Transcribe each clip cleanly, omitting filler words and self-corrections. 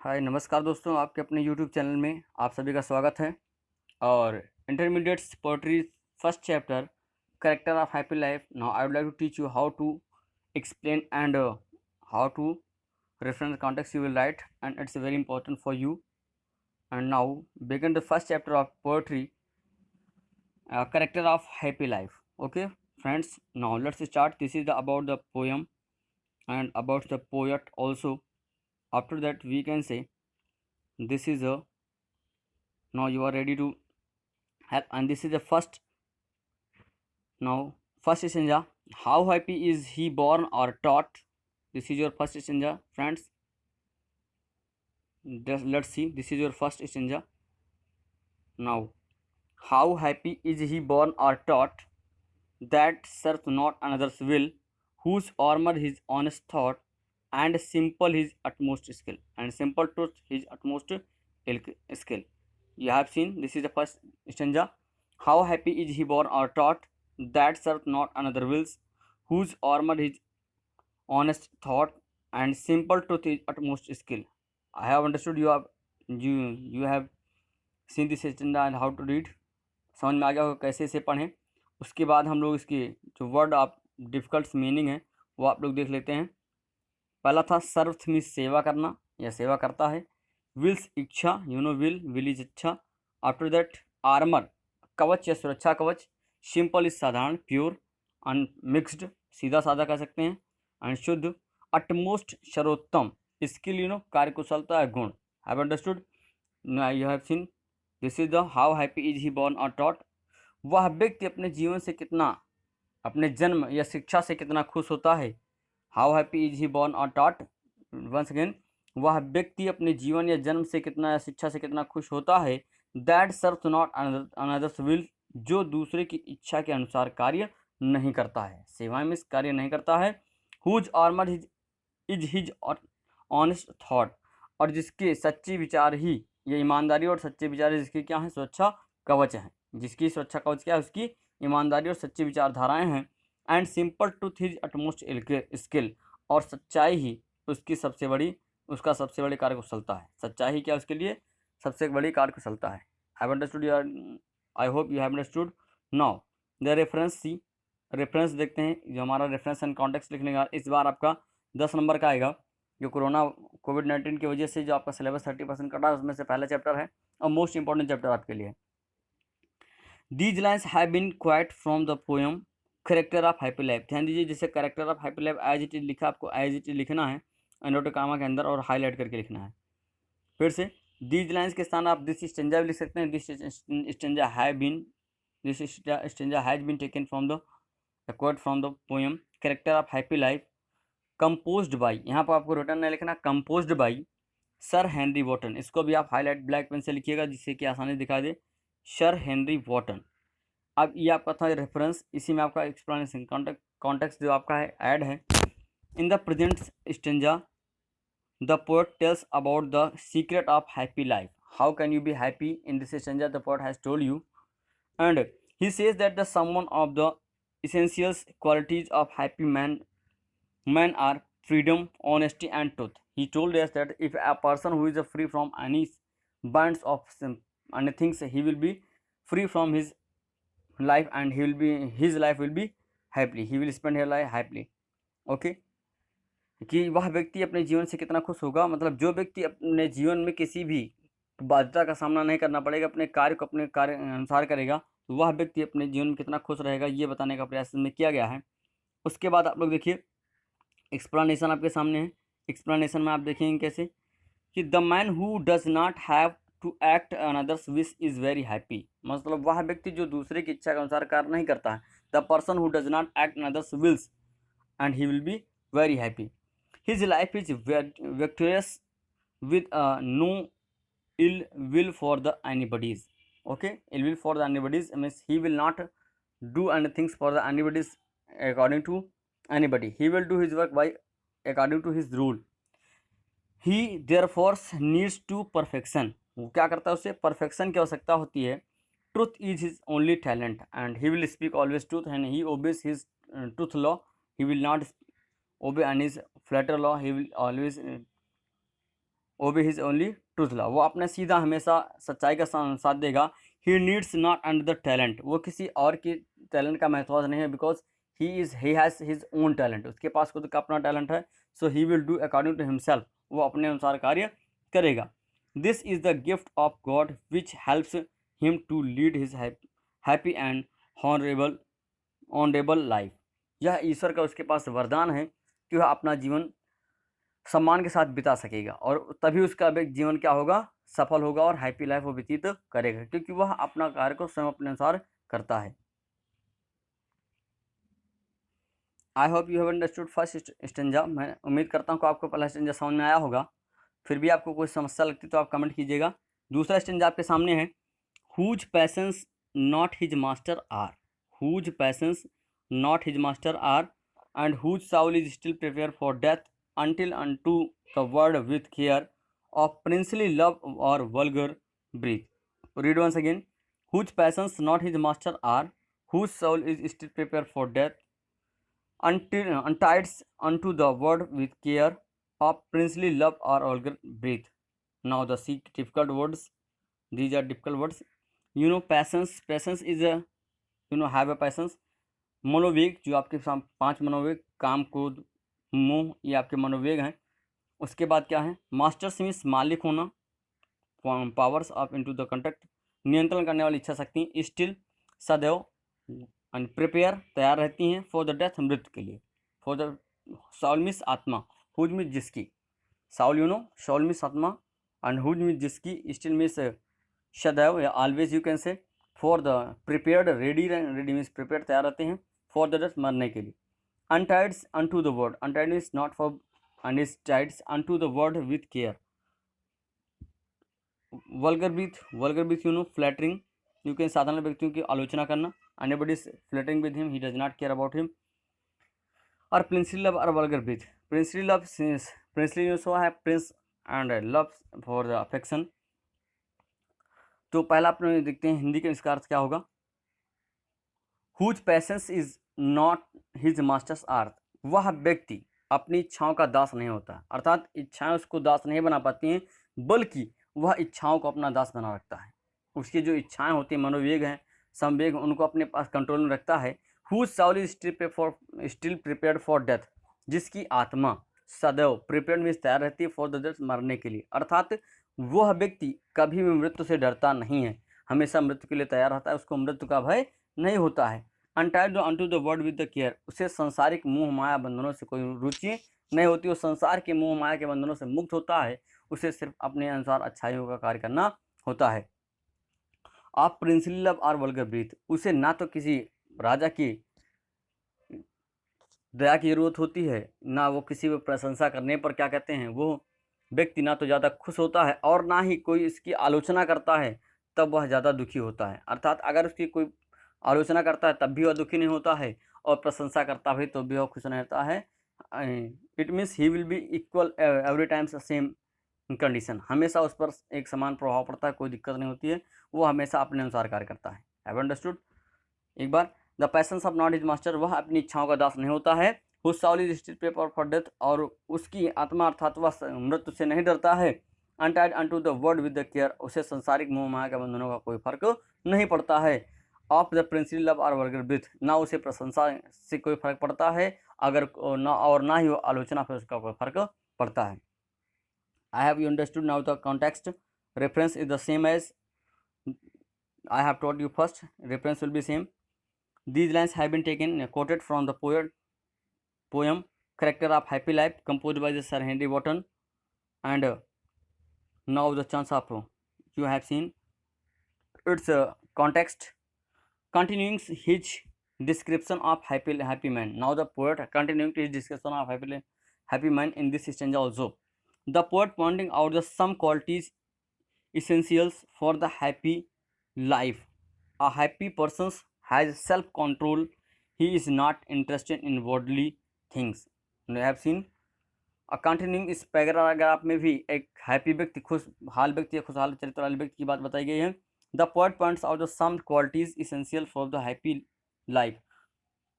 हाय नमस्कार दोस्तों, आपके अपने यूट्यूब चैनल में आप सभी का स्वागत है। और intermediates poetry first chapter character of happy life. Now I would like to teach you how to explain and how to reference context you will write, and it's very important for you. And now begin the first chapter of poetry, character of happy life. Okay friends, now let's start. This is about the poem and about the poet also. After that we can say this is a, now you are ready to help, and this is the first. Now first stanza, how happy is he born or taught. This is your first stanza friends. Let's see, this is your first stanza. Now how happy is he born or taught, that serves not another's will, whose armor his honest thought, and simple his utmost skill, and simple truth his utmost skill. You have seen, this is the first stanza. How happy is he born or taught, that serves not another wills, whose armor his honest thought, and simple truth his utmost skill. I have understood you have seen this stanza and how to read. समझ में आ गया होगा कैसे इसे पढ़ें। उसके बाद हम लोग इसके जो वर्ड आप डिफ़िकल्ट मीनिंग है वो आप लोग देख लेते हैं। पहला था सर्व मीन्स सेवा करना या सेवा करता है। विल्स इच्छा, विल इज इच्छा। आफ्टर दैट आर्मर कवच या सुरक्षा कवच। सिंपल इज साधारण, प्योर। अनमिक्सड सीधा साधा कह सकते हैं। एंड शुद्ध। अटमोस्ट सर्वोत्तम। स्किल कार्यकुशलता है, गुण। Have understood, you have seen. This is the how happy is he born और टॉट। वह व्यक्ति अपने जीवन से कितना, अपने जन्म या शिक्षा से कितना खुश होता है। How happy is he born और टॉट। वंस अगेन, वह व्यक्ति अपने जीवन या जन्म से कितना या शिक्षा से कितना खुश होता है। That serve not another's will, जो दूसरे की इच्छा के अनुसार कार्य नहीं करता है, सेवाएं में कार्य नहीं करता है। Whose armour is his honest thought, और जिसके सच्चे विचार ही, ये ईमानदारी और सच्चे विचार जिसके क्या है, सुरक्षा कवच है। जिसकी सुरक्षा कवच क्या है, उसकी ईमानदारी और सच्ची विचारधाराएं हैं। And simple truth his utmost skill, और सच्चाई ही उसका सबसे बड़ी कार्यकुशलता है। सच्चाई ही क्या उसके लिए सबसे बड़ी कार्यकुशलता है। I understood you, I hope you have understood. Now the reference see, reference देखते हैं। जो हमारा रेफरेंस एंड कॉन्टेक्स्ट लिखने का इस बार आपका 10 नंबर का आएगा। जो कोविड-19 की वजह से जो आपका सिलेबस 30% कटा है, उसमें से पहला चैप्टर है और मोस्ट इंपॉर्टेंट चैप्टर आपके लिए। These lines have been quoted from the poem Character of Happy Life। ध्यान दीजिए, जैसे character of happy life as it is लिखा, आपको एज इट इज लिखना है इनवर्टेड कामा के अंदर और हाईलाइट करके लिखना है। फिर से दीज लाइन्स के स्थान आप दिस स्टेंजा भी लिख सकते हैं। This stanza has been taken from the quote from the poem character of happy life, composed by. यहाँ पर आपको रिटर्न नहीं लिखना, composed by sir Henry Wotton. इसको भी आप हाईलाइट ब्लैक पेन से लिखिएगा जिससे कि आसानी दिखा दे। Sir Henry Wharton. अब ये आपका था रेफरेंस, इसी में आपका एक्सप्लेनेशन कॉन्टेक्स्ट जो आपका है ऐड है। In the present stanza the poet tells about the secret of happy life. How can you be happy in this stanza, the poet has told you. And he says that the someone of the essentials qualities of happy men are freedom, honesty and truth. He told us that if a person who is free from any bonds of anything, he will be free from his life, and his life will be happily, he will spend his life happily. Okay, कि वह व्यक्ति अपने जीवन से कितना खुश होगा, मतलब जो व्यक्ति अपने जीवन में किसी भी बाध्यता का सामना नहीं करना पड़ेगा, अपने कार्य को अपने कार्य अनुसार करेगा, तो वह व्यक्ति अपने जीवन में कितना खुश रहेगा, ये बताने का प्रयास में किया गया है। उसके बाद आप लोग देखिए एक्सप्लेनेशन आपके सामने है। एक्सप्लेनेशन में आप देखेंगे कैसे कि the man who does not have to act another's wish is very happy. मतलब वह व्यक्ति जो दूसरे की इच्छा के अनुसार कार्य नहीं करता है। The person who does not act another's wills and he will be very happy. His life is victorious with no ill will for the anybody's. Okay, ill will for the anybody's means he will not do anything for the anybody's according to anybody. He will do his work by according to his rule. He therefore needs to perfection. वो क्या करता है, उसे perfection की आवश्यकता होती है। Truth is his only talent and he will speak always truth and he obeys his truth law. He will not obey and his flatter law. He will always ओबे हिज ओनली ट्रूथ लव, वो अपने सीधा हमेशा सच्चाई का साथ देगा। He needs not another talent, वो किसी और की टैलेंट का महताज नहीं है, because he has his own talent, उसके पास खुद का अपना टैलेंट है। So he will do according to himself, वो अपने अनुसार कार्य करेगा। This is the gift of God which helps him to lead his happy and honourable life, यह ईश्वर का उसके पास वरदान है कि वह अपना जीवन सम्मान के साथ बिता सकेगा, और तभी उसका जीवन क्या होगा, सफल होगा और हैप्पी लाइफ वो व्यतीत करेगा, क्योंकि वह अपना कार्य को स्वयं अपने अनुसार करता है। आई hope you have understood first stanza. मैं उम्मीद करता हूँ कि आपको पहला स्टेंजा समझ में आया होगा। फिर भी आपको कोई समस्या लगती तो आप कमेंट कीजिएगा। दूसरा स्टेंजा आपके सामने है, whose passions not his master are, whose passions not his master are, and whose soul is still prepare for death until unto the word with care of princely love or vulgar breath. Read once again. Whose passions not his master are, whose soul is still prepared for death, until untied unto the word with care of princely love or vulgar breath. Now the difficult words. These are difficult words. You know, passions. Passions is a, have a passions. मनोवेग, जो आपके 5 मनोवेग, काम, क्रोध, मोह, ये आपके मनोवेग हैं। उसके बाद क्या है, मास्टर्स मीन्स मालिक होना, powers of into the conduct, नियंत्रण करने वाली इच्छा शक्ति, स्टिल सदैव, एंड प्रिपेयर तैयार रहती हैं, फॉर द डेथ मृत्यु के लिए, फॉर द साउल मीन्स आत्मा, हुज मीन्स जिसकी, साउल साउल मीन्स आत्मा, एंड हुज मीन्स जिसकी, स्टिल मीन्स सदैव या always you can say, for the prepared ready means prepare तैयार रहते हैं, फॉर द डेथ मरने के लिए, untied unto the word, untied is not for, and is tied unto the word with care, vulgar breath flattering, you can साधारण व्यक्तियों की आलोचना करना, anybody is flattering with him, he does not care about him, और princely love or vulgar breath, princely love since princely also have prince and love for the affection। तो पहला अपने देखते हैं हिंदी का इसका अर्थ क्या होगा, whose passions is not his masters are, वह व्यक्ति अपनी इच्छाओं का दास नहीं होता, अर्थात इच्छाएं उसको दास नहीं बना पाती हैं, बल्कि वह इच्छाओं को अपना दास बना रखता है। उसकी जो इच्छाएं होती हैं, मनोवेग हैं, संवेग, उनको अपने पास कंट्रोल में रखता है। Whose soul is still prepared for death, जिसकी आत्मा सदैव प्रिपेयर्ड में तैयार रहती है फॉर द डेथ, मरने के लिए, अर्थात वह व्यक्ति कभी भी मृत्यु से डरता नहीं है, हमेशा मृत्यु के लिए तैयार रहता है, उसको मृत्यु का भय नहीं होता है। Untied unto the word with the care, उसे संसारिक मोह माया बंधनों से कोई रुचि नहीं होती, वो संसार के मोह माया के बंधनों से मुक्त होता है, उसे सिर्फ अपने अनुसार अच्छाइयों का कार्य करना होता है। आप प्रिंसली लव और वल्गर ब्रीथ, उसे ना तो किसी राजा की दया की जरूरत होती है, ना वो किसी को प्रशंसा करने पर क्या कहते हैं, वो व्यक्ति ना तो ज़्यादा खुश होता है, और ना ही कोई इसकी आलोचना करता है तब वह ज़्यादा दुखी होता है, अर्थात अगर उसकी कोई आलोचना करता है तब भी वह दुखी नहीं होता है, और प्रशंसा करता भी तो भी वह खुश रहता है। It means he will B equal every times same condition, हमेशा उस पर एक समान प्रभाव पड़ता है, कोई दिक्कत नहीं होती है, वो हमेशा अपने अनुसार कार्य करता है। Have understood? एक बार, the passions of not his master, वह अपनी इच्छाओं का दास नहीं होता है। Whose soul is still prepared for death, और उसकी आत्मा अर्थात वह मृत्यु से नहीं डरता है। Untied unto the word with the care, उसे संसारिक मोह माया के बंधनों का कोई फर्क नहीं पड़ता है। ऑफ द प्रिंसली लव और वर्गर ब्रीथ, ना उसे प्रशंसा से कोई फर्क पड़ता है, अगर ना, और ना ही वो आलोचना से उसका कोई फर्क पड़ता है। I have you understood now the context, reference is the same as I have told you first, reference will be same. These lines have been taken quoted from the poem Character of Happy Life, composed by the Sir Henry Wotton, and now the chance of you have seen its context. Continuing his description of happy man, now the poet continuing his description of happy man in this stanza also. The poet pointing out the some qualities essentials for the happy life. A happy person has self-control. He is not interested in worldly things. You have seen continuing इस paragraph में भी एक happy व्यक्ति, खुशहाल व्यक्ति, खुशहाल चरित्र वाले व्यक्ति की बात बताई गई है। The poet points out the some qualities essential for the happy life,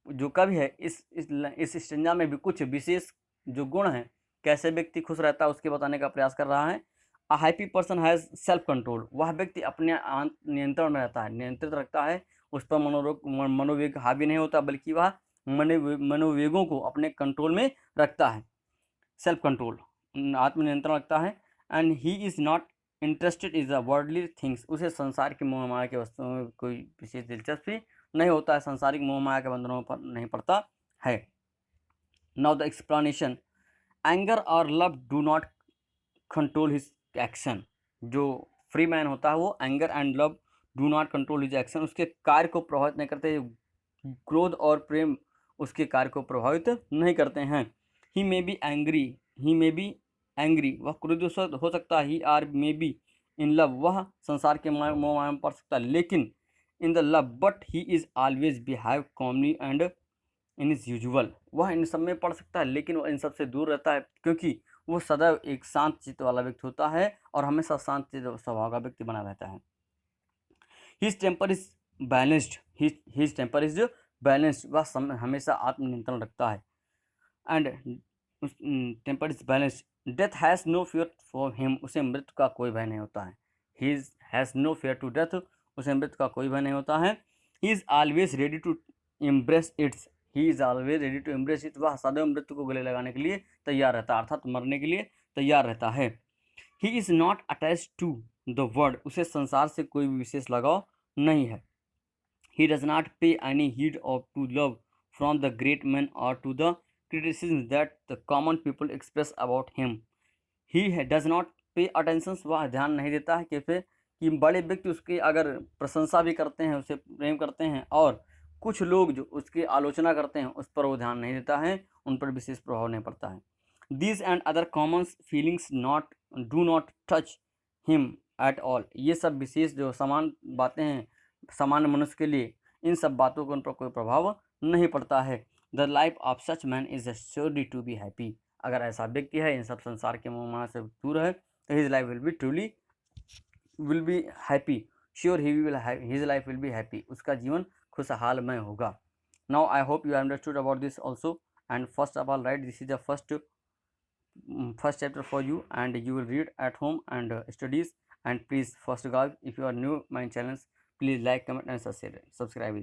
जो कवि है इस स्टेंजा में भी कुछ विशेष जो गुण हैं, कैसे व्यक्ति खुश रहता है उसके बताने का प्रयास कर रहा है। A happy person has self control, वह व्यक्ति अपने नियंत्रण में रहता है, नियंत्रित रखता है, उस पर मनोवेग हावी नहीं होता, बल्कि वह मनोवेगों को अपने कंट्रोल में रखता है। सेल्फ कंट्रोल, आत्मनियंत्रण रखता है। And he is not interested is the worldly things, उसे संसार की मोह माया के वस्तुओं में कोई विशेष दिलचस्पी नहीं होता है, संसारिक मोह माया के बंधनों पर नहीं पड़ता है। नाउ द एक्सप्लेनेशन, एंगर और love do not control his action. जो फ्री मैन होता है वो anger and love do not control his action, उसके कार्य को प्रभावित नहीं करते। क्रोध और प्रेम उसके कार्य को प्रभावित नहीं करते हैं। ही मे बी एंग्री, वह क्रोधित हो सकता है। He are may be in love, वह संसार के मोह माया में पड़ सकता है, लेकिन in the love, but he is always behave calmly and in is usual, वह इन सब में पड़ सकता है, लेकिन वह इन सब से दूर रहता है, क्योंकि वो सदैव एक शांत चित्त वाला व्यक्ति होता है और हमेशा शांत चित्त स्वभाव का व्यक्ति बना रहता है। His temper is balanced, his temper is balanced, वह हमेशा आत्मनियंत्रण रखता है। And temper is balanced. Death has no fear for him, उसे मृत्यु का कोई भय नहीं होता है। He has no fear to death, उसे मृत्यु का कोई भय नहीं होता है। He is always ready to embrace its, he is always ready to embrace it, वह सदैव मृत्यु को गले लगाने के लिए तैयार रहता है, अर्थात मरने के लिए तैयार रहता है। He is not attach to the world, उसे संसार से कोई भी विशेष लगाव नहीं है। He does not pay any heed of to love from the great man और to the criticism that the common people express about him. He does not pay attention, वह ध्यान नहीं देता है कि बड़े व्यक्ति उसकी अगर प्रशंसा भी करते हैं, उसे प्रेम करते हैं, और कुछ लोग जो उसकी आलोचना करते हैं उस पर वो ध्यान नहीं देता है, उन पर विशेष प्रभाव नहीं पड़ता है। These and other common feelings do not touch him at all, ये सब विशेष जो समान बातें हैं सामान्य मनुष्य के लिए, इन सब बातों का उन पर कोई प्रभाव नहीं पड़ता है। The life of such man is surely to be happy, अगर ऐसा व्यक्ति है इन सब संसार के मोह माया से दूर है, तो his life will be happy, sure his life will be happy, उसका जीवन खुशहालमय होगा। Now I hope you understood about this also, and first of all right, this is the first chapter for you, and you will read at home and studies. And please, first guys, if you are new my channels, please like, comment and subscribe.